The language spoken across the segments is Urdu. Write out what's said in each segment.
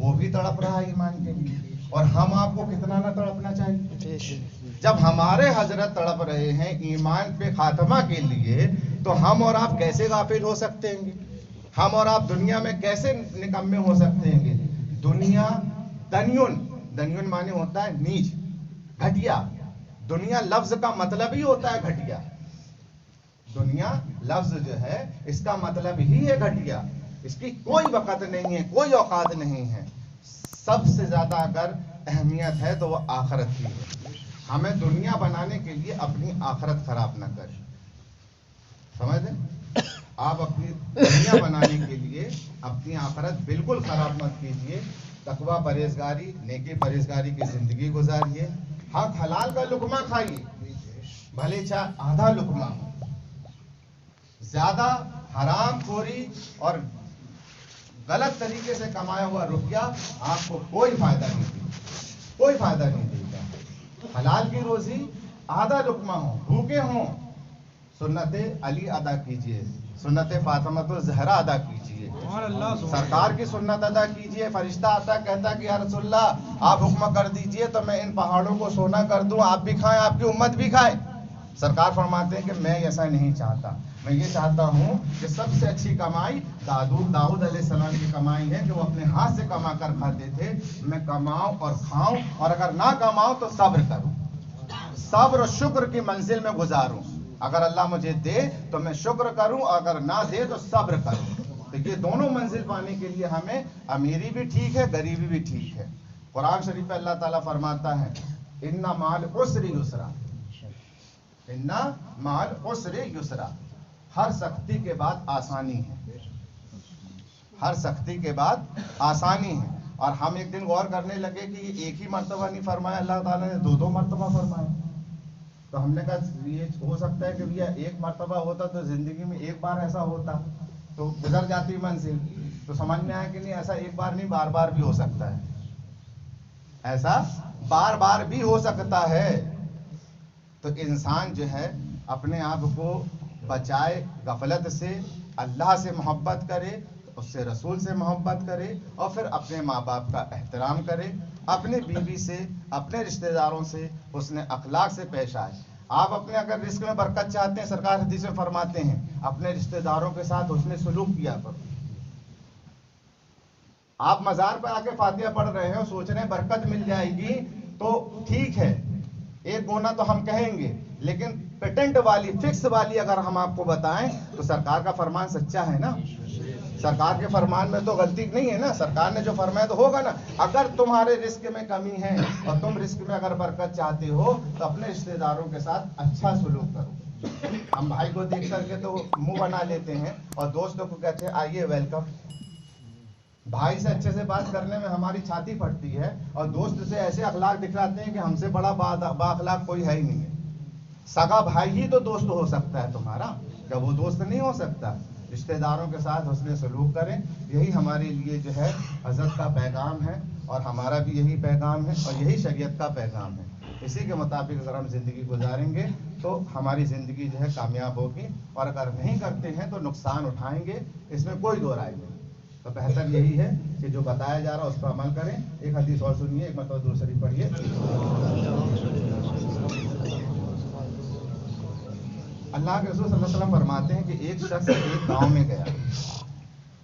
وہ بھی تڑپ رہا ہے ایمان کے لیے، اور ہم آپ کو کتنا نہ تڑپنا چاہیے. جب ہمارے حضرت تڑپ رہے ہیں ایمان پہ خاتمہ کے لیے، تو ہم اور آپ کیسے غافل ہو سکتے ہیں؟ ہم اور آپ دنیا میں کیسے نکمے ہو سکتے ہیں؟ دنیا دنیون معنی ہوتا ہے نیچ، گھٹیا. دنیا لفظ کا مطلب ہی ہوتا ہے گھٹیا. دنیا لفظ جو ہے اس کا مطلب ہی ہے گھٹیا. اس کی کوئی وقت نہیں ہے، کوئی اوقات نہیں ہے. سب سے زیادہ اگر اہمیت ہے تو وہ آخرت کی ہے. ہمیں دنیا بنانے کے لیے اپنی آخرت خراب نہ کریں. سمجھ لیں؟ آپ اپنی دنیا بنانے کے لیے اپنی آخرت بالکل خراب مت کیجیے. تقویٰ پرہیزگاری، نیکی پرہیزگاری کی زندگی گزاریے. حق حلال کا لقمہ کھائیے، بھلے چاہے آدھا لقمہ ہو. زیادہ حرام خوری اور غلط طریقے سے کمایا ہوا روپیہ آپ کو کوئی فائدہ نہیں دے گا، کوئی فائدہ نہیں دے گا. حلال کی روزی آدھا لقمہ ہو، بھوکے ہوں، سنت علی ادا کیجئے، سنت فاطمہ الزہرا ادا کیجئے، سرکار کی سنت ادا کیجئے. فرشتہ آتا کہتا کہ یا رسول اللہ آپ حکم کر دیجئے تو میں ان پہاڑوں کو سونا کر دوں، آپ بھی کھائیں، آپ کی امت بھی کھائے. سرکار فرماتے ہیں کہ میں ایسا نہیں چاہتا. میں یہ چاہتا ہوں کہ سب سے اچھی کمائی داؤد علیہ السلام کی کمائی ہے، جو وہ اپنے ہاتھ سے کما کر کھاتے تھے. میں کماؤں اور کھاؤں، اور اگر نہ کماؤں تو صبر کروں، صبر و شکر کی منزل میں گزاروں. اگر اللہ مجھے دے تو میں شکر کروں، اگر نہ دے تو صبر کروں. تو یہ دونوں منزل پانے کے لیے ہمیں امیری بھی ٹھیک ہے، غریبی بھی ٹھیک ہے. قرآن شریف میں اللہ تعالیٰ فرماتا ہے ان مع العسر یسرا، ان مع العسر یسرا. ہر سختی کے بعد آسانی ہے، ہر سختی کے بعد آسانی ہے. اور ہم ایک دن غور کرنے لگے کہ یہ ایک ہی مرتبہ نہیں فرمایا اللہ تعالیٰ نے، دو مرتبہ فرمایا. تو ہم نے کہا یہ ہو سکتا ہے کہ بھیا ایک مرتبہ ہوتا تو زندگی میں ایک بار ایسا ہوتا تو گزر جاتی منزل. تو سمجھ میں آیا کہ نہیں، ایسا ایک بار نہیں، بار بار بھی ہو سکتا ہے. ایسا بار بار بھی ہو سکتا ہے. تو انسان جو ہے اپنے آپ کو بچائے غفلت سے، اللہ سے محبت کرے، اس سے رسول سے محبت کرے، اور پھر اپنے ماں باپ کا احترام کرے، اپنے بیوی سے، اپنے رشتہ داروں سے حسن اخلاق سے پیش آئے. آپ اپنے اگر رزق میں برکت چاہتے ہیں، سرکار حدیث میں فرماتے ہیں اپنے رشتہ داروں کے ساتھ حسن سلوک کیا کرو. آپ مزار پہ آ کے فاتحہ پڑھ رہے ہیں اور سوچ رہے ہیں برکت مل جائے گی، تو ٹھیک ہے، ایک گونا تو ہم کہیں گے، لیکن پیٹنٹ والی، فکس والی اگر ہم آپ کو بتائیں تو سرکار کا فرمان سچا ہے نا. سرکار کے فرمان میں تو غلطی نہیں ہے نا، سرکار نے جو فرمایا تو ہوگا نا. اگر تمہارے رزق میں کمی ہے اور تم رزق میں اگر برکت چاہتے ہو تو اپنے رشتہ داروں کے ساتھ اچھا سلوک کرو. ہم بھائی کو دیکھ کر کے تو منہ بنا لیتے ہیں اور دوستوں کو کہتے ہیں آئیے ویلکم. بھائی سے اچھے سے بات کرنے میں ہماری چھاتی پھٹتی ہے، اور دوست سے ایسے اخلاق دکھلاتے ہیں کہ ہم سے بڑا با اخلاق کوئی ہے ہی نہیں ہے. سگا بھائی ہی تو دوست ہو سکتا ہے تمہارا، کیا وہ دوست نہیں ہو سکتا؟ رشتہ داروں کے ساتھ حسن سلوک کریں. یہی ہمارے لیے جو ہے حضرت کا پیغام ہے، اور ہمارا بھی یہی پیغام ہے، اور یہی شریعت کا پیغام ہے. اسی کے مطابق اگر ہم زندگی گزاریں گے تو ہماری زندگی جو ہے کامیاب ہوگی، اور اگر نہیں کرتے ہیں تو نقصان اٹھائیں گے، اس میں کوئی دو رائے نہیں. تو بہتر یہی ہے کہ جو بتایا جا رہا ہے اس پر عمل کریں. ایک حدیث اور سنیے، ایک مرتبہ درود شریف پڑھیے. اللہ کے رسول صلی اللہ علیہ وسلم فرماتے ہیں کہ ایک شخص ایک گاؤں میں گیا،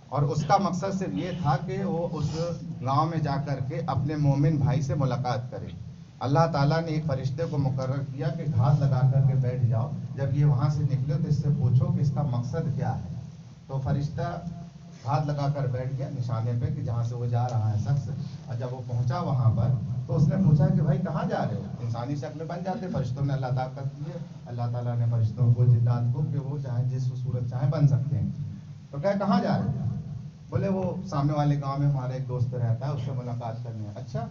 اور اس کا مقصد صرف یہ تھا کہ وہ اس گاؤں میں جا کر کے اپنے مومن بھائی سے ملاقات کرے. اللہ تعالیٰ نے ایک فرشتے کو مقرر کیا کہ گھاس لگا کر کے بیٹھ جاؤ، جب یہ وہاں سے نکلے تو اس سے پوچھو کہ اس کا مقصد کیا ہے. تو فرشتہ ہاتھ لگا کر بیٹھ گیا نشانے پہ کہ جہاں سے وہ جا رہا ہے شخص. اور جب وہ پہنچا وہاں پر تو اس نے پوچھا کہ بھائی کہاں جا رہے ہو؟ انسانی شکل بن جاتے فرشتوں نے، اللہ طاقت دی ہے اللہ تعالیٰ نے فرشتوں کو جنات کو کہ وہ چاہے جس صورت چاہے بن سکتے ہیں. تو کہاں جا رہے ہیں؟ بولے وہ سامنے والے گاؤں میں ہمارا ایک دوست رہتا ہے، اس سے ملاقات کرنی ہے. اچھا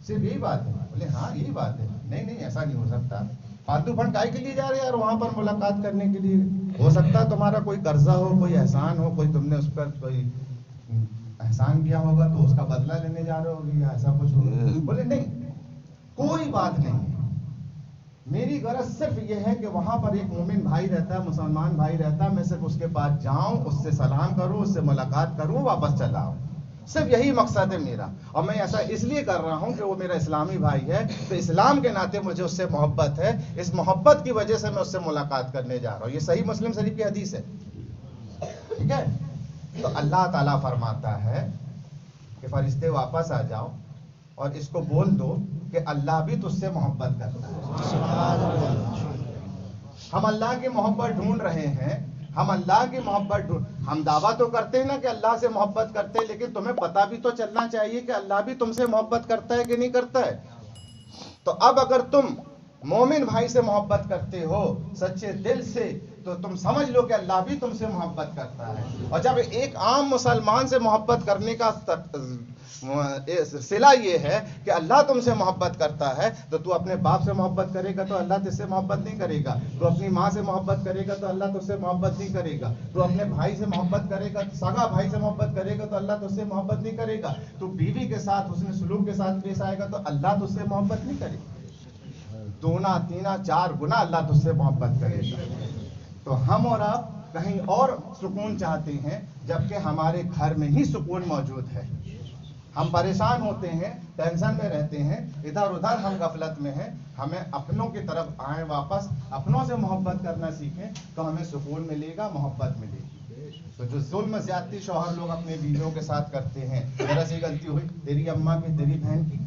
صرف یہی بات ہے؟ بولے ہاں یہی بات ہے. نہیں ایسا نہیں ہو سکتا، فالتو فنڈ کائی کے لیے جا رہے ہیں یار وہاں پر ملاقات کرنے کے لیے؟ ہو سکتا ہے تمہارا کوئی قرضہ ہو، کوئی احسان ہو، کوئی تم نے اس پر کوئی احسان کیا ہوگا تو اس کا بدلہ لینے جا رہے ہوگے، یا ایسا کچھ ہوگا. بولے نہیں کوئی بات نہیں، میری غرض صرف یہ ہے کہ وہاں پر ایک مومن بھائی رہتا ہے، مسلمان بھائی رہتا ہے، میں صرف اس کے پاس جاؤں، اس سے سلام کروں، اس سے ملاقات کروں، واپس چلا آؤں. صرف یہی مقصد ہے میرا، اور میں ایسا اس لیے کر رہا ہوں کہ وہ میرا اسلامی بھائی ہے، تو اسلام کے ناطے مجھے اس سے محبت ہے، اس محبت کی وجہ سے میں اس سے ملاقات کرنے جا رہا ہوں۔ یہ صحیح مسلم شریف کی حدیث ہے، ٹھیک ہے؟ تو اللہ تعالیٰ فرماتا ہے کہ فرشتے واپس آ جاؤ اور اس کو بول دو کہ اللہ بھی تجھ سے محبت کرتا ہے۔ ہم اللہ کی محبت ڈھونڈ رہے ہیں، ہم اللہ کی محبت ہم دعویٰ تو کرتے ہیں نا کہ اللہ سے محبت کرتے ہیں، لیکن تمہیں پتہ بھی تو چلنا چاہیے کہ اللہ بھی تم سے محبت کرتا ہے کہ نہیں کرتا ہے۔ تو اب اگر تم مومن بھائی سے محبت کرتے ہو سچے دل سے، تو تم سمجھ لو کہ اللہ بھی تم سے محبت کرتا ہے۔ اور جب ایک عام مسلمان سے محبت کرنے کا صلہ یہ ہے کہ اللہ تم سے محبت کرتا ہے، تو تو اپنے باپ سے محبت کرے گا تو اللہ تجھ سے محبت نہیں کرے گا، تو اپنی ماں سے محبت کرے گا تو اللہ تجھ سے محبت نہیں کرے گا، تو اپنے بھائی سے محبت کرے گا، سگا بھائی سے محبت کرے گا تو اللہ تجھ سے محبت نہیں کرے گا، تو بیوی کے ساتھ حسن سلوک کے ساتھ پیش آئے گا تو اللہ تجھ سے محبت نہیں کرے گا، دونا تینا چار گنا اللہ تجھ سے محبت کرے گا۔ تو ہم اور آپ کہیں اور سکون چاہتے ہیں، جبکہ ہمارے گھر میں ہی سکون موجود ہے۔ ہم پریشان ہوتے ہیں، ٹینشن میں رہتے ہیں، ادھر ادھر ہم غفلت میں ہیں۔ ہمیں اپنوں کی طرف آئیں، واپس اپنوں سے محبت کرنا سیکھیں تو ہمیں سکون ملے گا، محبت ملے گی۔ تو جو ظلم زیادتی شوہر لوگ اپنے بیویوں کے ساتھ کرتے ہیں، ذرا سی غلطی ہوئی تیری اماں کی، تیری بہن کی،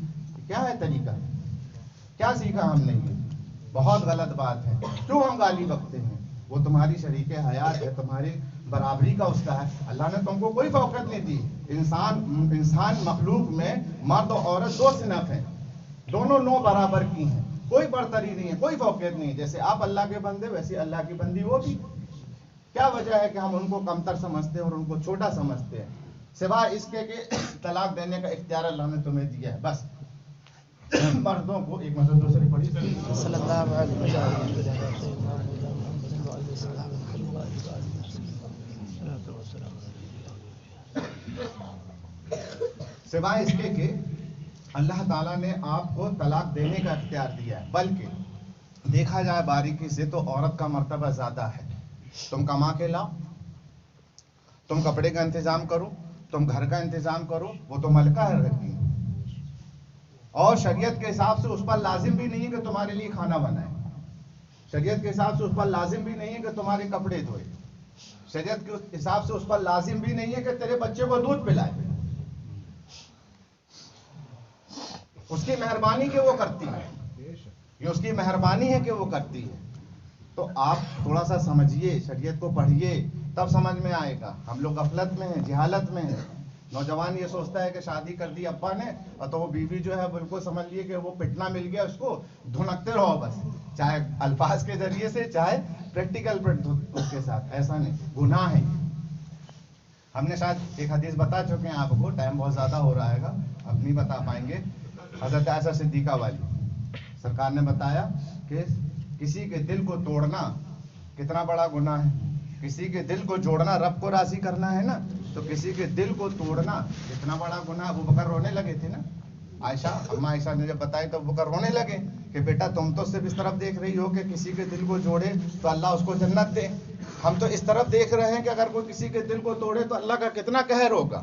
کیا ہے طریقہ؟ کیا سیکھا ہم نے؟ یہ بہت غلط بات ہے۔ کیوں ہم گالی بکتے ہیں؟ وہ تمہاری شریک حیات ہے، تمہاری برابری کا اس کا ہے۔ اللہ نے تم کو کوئی فوقیت نہیں دی۔ انسان مخلوق میں مرد و عورت دو صنف ہیں، دونوں نو برابر کی ہیں، کوئی برتری نہیں ہے، کوئی فوقیت نہیں ہے۔ جیسے آپ اللہ کے بندے، ویسے اللہ کی بندی وہ بھی۔ کیا وجہ ہے کہ ہم ان کو کمتر سمجھتے ہیں اور ان کو چھوٹا سمجھتے ہیں؟ سوائے اس کے کہ طلاق دینے کا اختیار اللہ نے تمہیں دیا ہے، بس۔ مردوں کو ایک مسئلہ دوسری پڑھی صلی اللہ علیہ وسلم، سوائے اس کے کہ اللہ تعالیٰ نے آپ کو طلاق دینے کا اختیار دیا ہے، بلکہ دیکھا جائے باریکی سے تو عورت کا مرتبہ زیادہ ہے۔ تم کما کے لاؤ، تم کپڑے کا انتظام کرو، تم گھر کا انتظام کرو، وہ تو ملکہ ہے رکھی، اور شریعت کے حساب سے اس پر لازم بھی نہیں ہے کہ تمہارے لیے کھانا بنائے، شریعت کے حساب سے اس پر لازم بھی نہیں ہے کہ تمہارے کپڑے دھوئے، شریعت کے حساب سے اس پر لازم بھی نہیں ہے کہ تیرے بچے کو دودھ پلائے۔ اس کی مہربانی کہ وہ کرتی ہے، یہ اس کی مہربانی ہے کہ وہ کرتی ہے۔ تو آپ تھوڑا سا سمجھیے، شریعت کو پڑھیے، تب سمجھ میں آئے گا۔ ہم لوگ غفلت میں ہیں، جہالت میں ہیں۔ نوجوان یہ سوچتا ہے کہ شادی کر دی ابا نے، اور تو وہ بیوی جو ہے بالکل سمجھ لیے کہ وہ پٹنا مل گیا اس کو، دھنکتے رہو بس، چاہے الفاظ کے ذریعے سے چاہے پریکٹیکل اس کے ساتھ۔ ایسا نہیں، گناہ ہے۔ ہم نے شاید ایک حدیث بتا چکے ہیں آپ کو، ٹائم بہت زیادہ ہو رہا ہے گا، اب نہیں بتا پائیں گے۔ حضرت عائشہ صدیقہ والی سرکار نے بتایا کہ کسی کے دل کو توڑنا کتنا بڑا گناہ ہے، کسی کے دل کو جوڑنا، رب کو راضی کرنا ہے نا، تو کسی کے دل کو توڑنا اتنا بڑا گناہ۔ ابو بکر رونے لگے تھے نا، عائشہ اما عائشہ نے جب بتائی تو ابو بکر رونے لگے کہ بیٹا تم تو صرف اس طرف دیکھ رہی ہو کہ کسی کے دل کو جوڑے تو اللہ اس کو جنت دے، ہم تو اس طرف دیکھ رہے ہیں کہ اگر کوئی کسی کے دل کو توڑے تو اللہ کا کتنا قہر ہوگا۔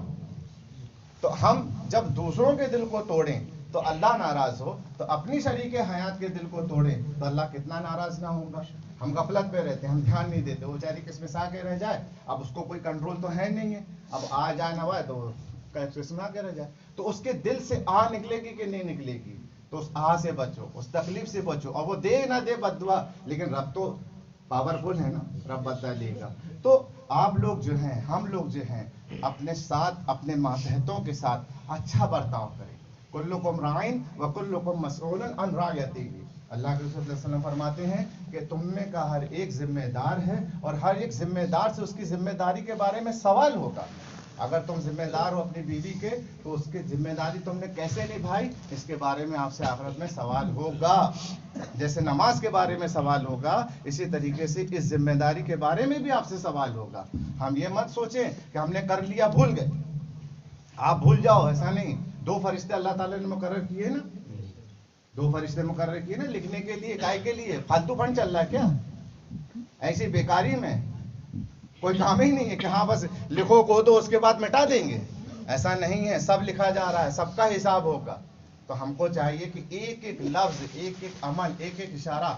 تو ہم جب دوسروں کے دل کو توڑیں تو اللہ ناراض ہو، تو اپنی شریک حیات کے دل کو توڑیں تو اللہ کتنا ناراض نہ ہوگا۔ ہم غفلت پہ رہتے ہیں، ہم دھیان نہیں دیتے، وہ بیچاری قسمسا کے رہ جائے، اب اس کو کوئی کنٹرول تو ہے نہیں ہے، اب آ جائے نہ آئے تو قسمسا کے رہ جائے، تو اس کے دل سے آ نکلے گی کہ نہیں نکلے گی؟ تو اس آ سے بچو، اس تکلیف سے بچو، اور وہ دے نہ دے بد دعا، لیکن رب تو پاورفل ہے نا، رب بدلہ لے گا۔ تو آپ لوگ جو ہیں، ہم لوگ جو ہیں، اپنے ساتھ، اپنے ماتحتوں کے ساتھ اچھا برتاؤ کریں۔ کلکم رائن وکلکم مسئول عن رعیتہ، اللہ کے رسول صلی اللہ علیہ وسلم فرماتے ہیں کہ تم میں کا ہر ایک ذمہ دار ہے، اور ہر ایک ذمہ دار سے اس کی ذمہ داری کے بارے میں سوال ہوگا۔ اگر تم ذمہ دار ہو اپنی بیوی کے، تو اس کی ذمہ داری تم نے کیسے نبھائی، اس کے بارے میں آپ سے آخرت میں سوال ہوگا۔ جیسے نماز کے بارے میں سوال ہوگا، اسی طریقے سے اس ذمہ داری کے بارے میں بھی آپ سے سوال ہوگا۔ ہم یہ مت سوچیں کہ ہم نے کر لیا بھول گئے، آپ بھول جاؤ، ایسا نہیں۔ 2 فرشتے اللہ تعالیٰ نے مقرر کیے نا، 2 فرشتے مقرر کیے نا لکھنے کے لیے، کائے کے لیے؟ فالتو فن چل رہا ہے کیا؟ ایسی بیکاری میں کوئی کام ہی نہیں ہے کہ ہاں بس لکھو کو دو اس کے بعد مٹا دیں گے، ایسا نہیں ہے سب لکھا جا رہا ہے, سب کا حساب ہوگا. تو ہم کو چاہیے کہ ایک ایک لفظ, ایک ایک عمل, ایک ایک اشارہ,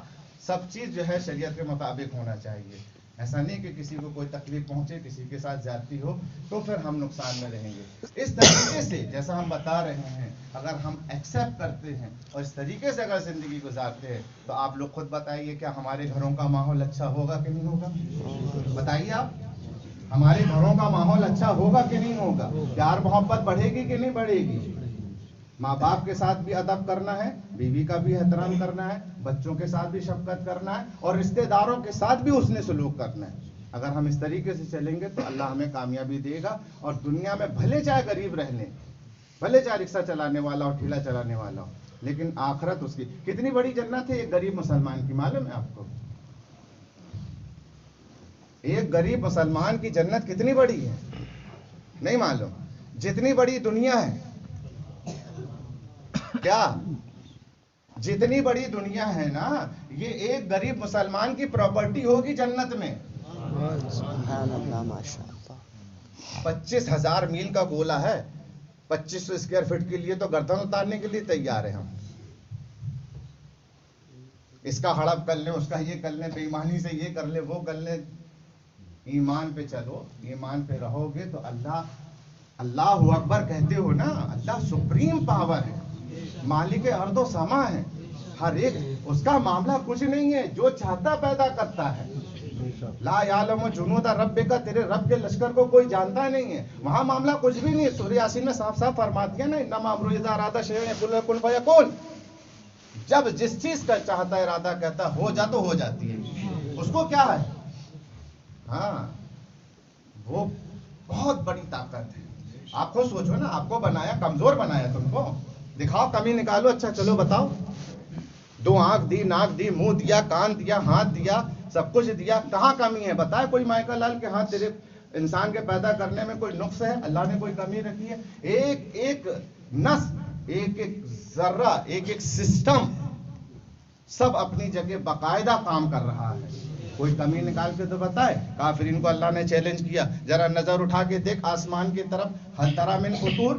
سب چیز جو ہے شریعت کے مطابق ہونا چاہیے. ایسا نہیں کہ کسی کو کوئی تکلیف پہنچے, کسی کے ساتھ زیادتی ہو تو پھر ہم نقصان میں رہیں گے. اس طریقے سے جیسا ہم بتا رہے ہیں, اگر ہم ایکسیپٹ کرتے ہیں اور اس طریقے سے اگر زندگی گزارتے ہیں تو آپ لوگ خود بتائیے کیا ہمارے گھروں کا ماحول اچھا ہوگا کہ نہیں ہوگا؟ بتائیے آپ, ہمارے گھروں کا ماحول اچھا ہوگا کہ نہیں ہوگا؟ پیار محبت بڑھے گی کہ نہیں بڑھے گی؟ ماں باپ کے ساتھ بھی ادب کرنا ہے, بیوی کا بھی احترام کرنا ہے, بچوں کے ساتھ بھی شفقت کرنا ہے, اور رشتہ داروں کے ساتھ بھی حسن سلوک کرنا ہے. اگر ہم اس طریقے سے چلیں گے تو اللہ ہمیں کامیابی دے گا. اور دنیا میں بھلے چاہے غریب رہ لیں, بھلے چاہے رکشہ چلانے والا اور ٹھیلا چلانے والا ہو, لیکن آخرت اس کی کتنی بڑی جنت ہے ایک غریب مسلمان کی, معلوم ہے آپ کو؟ ایک غریب مسلمان کی جنت کتنی بڑی ہے نہیں معلوم؟ جتنی بڑی دنیا ہے, کیا جتنی بڑی دنیا ہے نا, یہ ایک غریب مسلمان کی پراپرٹی ہوگی جنت میں. 25,000 میل کا گولا ہے, 2500 اسکوائر فٹ کے لیے تو گردن اتارنے کے لیے تیار ہیں ہم. اس کا ہڑپ کر لیں, اس کا یہ کر لیں, بے ایمانی سے یہ کر لیں, وہ کر لیں. ایمان پہ چلو, ایمان پہ رہو گے تو اللہ اکبر کہتے ہو نا, اللہ سپریم پاور ہے, مالک ارض و سما ہے, ہر ایک اس کا معاملہ کچھ نہیں ہے, جو چاہتا پیدا کرتا ہے. لا یعلم جنود ربک, تیرے رب کے لشکر کو کوئی جانتا نہیں ہے. وہاں معاملہ کچھ بھی نہیں ہے. سورہ یاسین میں صاف صاف فرما دیا نا, انما امرہ اذا اراد شیئا یقول له کن فیکون. جب جس چیز کا چاہتا ہے ارادہ کہتا ہو جا تو ہو جاتی ہے. اس کو کیا ہے؟ ہاں, وہ بہت بڑی طاقت ہے. آپ خود سوچو نا, آپ کو بنایا, کمزور بنایا تم کو, دکھاؤ کمی نکالو. اچھا چلو بتاؤ, 2 آنکھ دی, ناک دی, منہ دیا, کان دیا, ہاتھ دیا, سب کچھ دیا, کہاں کمی ہے؟ بتائے کوئی مائیکل لال کہ ہاں تیرے انسان کے پیدا کرنے میں کوئی نقص ہے, اللہ نے کوئی کمی رکھی ہے؟ ایک ایک نس, ایک ایک ذرہ, ایک ایک سسٹم سب اپنی جگہ باقاعدہ کام کر رہا ہے. کوئی کمی نکال کے تو بتائے. کافرین کو اللہ نے چیلنج کیا, ذرا نظر اٹھا کے دیکھ آسمان کی طرف, ہل تری من فطور,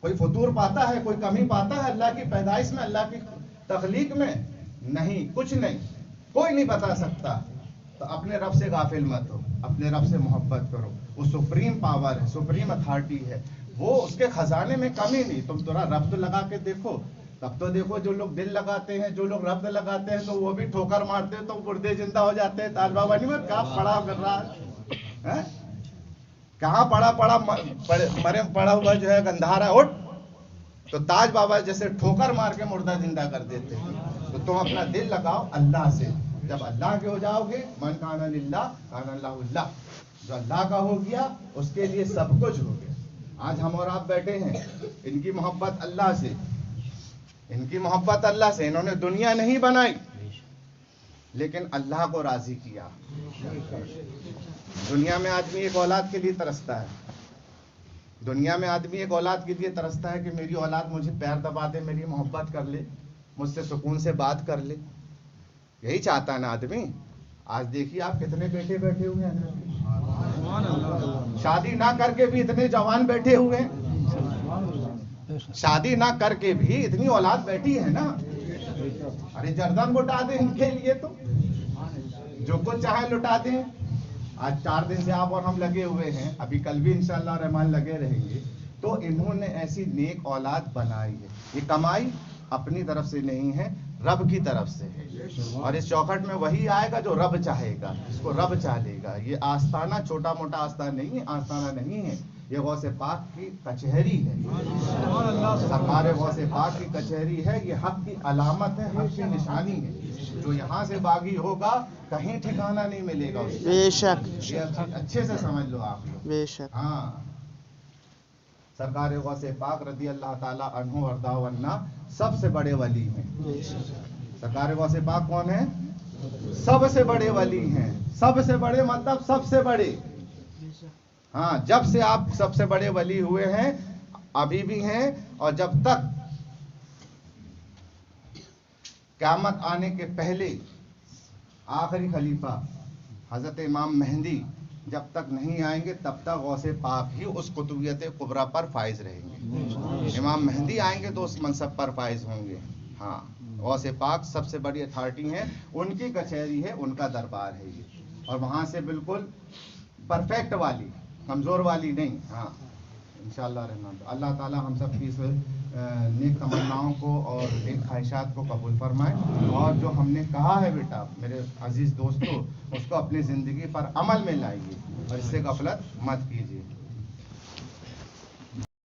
کوئی فطور پاتا ہے, کوئی کمی پاتا ہے اللہ کی پیدائش میں, اللہ کی تخلیق میں؟ نہیں, کچھ نہیں, کوئی نہیں بتا سکتا. تو اپنے رب سے غافل مت ہو, اپنے رب سے محبت کرو. وہ سپریم پاور ہے, سپریم اتھارٹی ہے, وہ اس کے خزانے میں کمی نہیں. تم تھوڑا ربط لگا کے دیکھو, تب تو دیکھو جو لوگ دل لگاتے ہیں, جو لوگ ربط لگاتے ہیں, تو وہ بھی ٹھوکر مارتے ہیں تو گردے زندہ ہو جاتے ہیں. تاج بابا نہیں کہاں پڑا کر رہا ہے, کہاں پڑا مرے پڑا ہوا جو ہے گندھارا, اٹھ, تو تاج بابا جیسے ٹھوکر مار کے مردہ زندہ کر دیتے ہیں. تو تم اپنا دل لگاؤ اللہ سے. جب اللہ کے ہو جاؤ گے, من کان للہ کان اللہ اللہ, جو اللہ کا ہو گیا اس کے لیے سب کچھ ہو گیا. آج ہم اور آپ بیٹھے ہیں, ان کی محبت اللہ سے, ان کی محبت اللہ سے. انہوں نے دنیا نہیں بنائی لیکن اللہ کو راضی کیا. دنیا میں آدمی ایک اولاد کے لیے ترستا ہے, دنیا میں آدمی ایک اولاد کے لیے ترستا ہے کہ میری اولاد مجھے پیار دبا دے, میری محبت کر لے, مجھ سے سکون سے بات کر لے. یہی چاہتا ہے نا آدمی. آج دیکھیے آپ کتنے بیٹے بیٹھے ہوئے ہیں, شادی نہ کر کے بھی اتنے جوان بیٹھے ہوئے ہیں, شادی نہ کر کے بھی اتنی اولاد بیٹھی ہے نا. ارے جردن لٹا دیں ان کے لیے, تو جو کچھ چاہے لٹا دیں. آج 4 دن سے آپ اور ہم لگے ہوئے ہیں, ابھی کل بھی انشاءاللہ رحمان لگے رہیں گے. تو انہوں نے ایسی نیک اولاد بنائی ہے. یہ کمائی اپنی طرف سے نہیں ہے, رب کی طرف سے ہے. اور اس چوکھٹ میں وہی آئے گا جو رب چاہے گا, اس کو رب چاہے گا. یہ آستانہ چھوٹا موٹا آستانہ نہیں ہے, آستانہ نہیں ہے, یہ غوث پاک کی کچہری ہے. سرکار غوث پاک کی کچہری ہے. یہ حق کی علامت ہے, حق کی نشانی ہے. جو یہاں سے باغی ہوگا کہیں ٹھکانہ نہیں ملے گا. بے شک, اچھے سے سمجھ لو آپ لوگ. بے شک. ہاں, سرکار غوث پاک رضی اللہ تعالیٰ عنہ وارضاہ عنا سب سے بڑے ولی ہیں. سرکار غوث پاک کون ہیں؟ سب سے بڑے ولی ہیں. سب سے بڑے مطلب سب سے بڑے. ہاں, جب سے آپ سب سے بڑے ولی ہوئے ہیں, ابھی بھی ہیں, اور جب تک قیامت آنے کے پہلے آخری خلیفہ حضرت امام مہدی جب تک نہیں آئیں گے تب تک غوث پاک ہی اس قطبیت کبریٰ پر فائز رہیں گے. امام مہدی آئیں گے تو اس منصب پر فائز ہوں گے. ہاں غوث پاک سب سے بڑی اتھارٹی ہے, ان کی کچہری ہے, ان کا دربار ہے یہ, اور وہاں سے بالکل پرفیکٹ والی, کمزور والی نہیں. ہاں انشاءاللہ رحمان. اللہ تعالی ہم سب کی اس نیک تمناؤں کو اور نیک خواہشات کو قبول فرمائے, اور جو ہم نے کہا ہے بیٹا میرے عزیز دوستو, اس کو اپنی زندگی پر عمل میں لائیے اور اس سے غفلت مت کیجیے.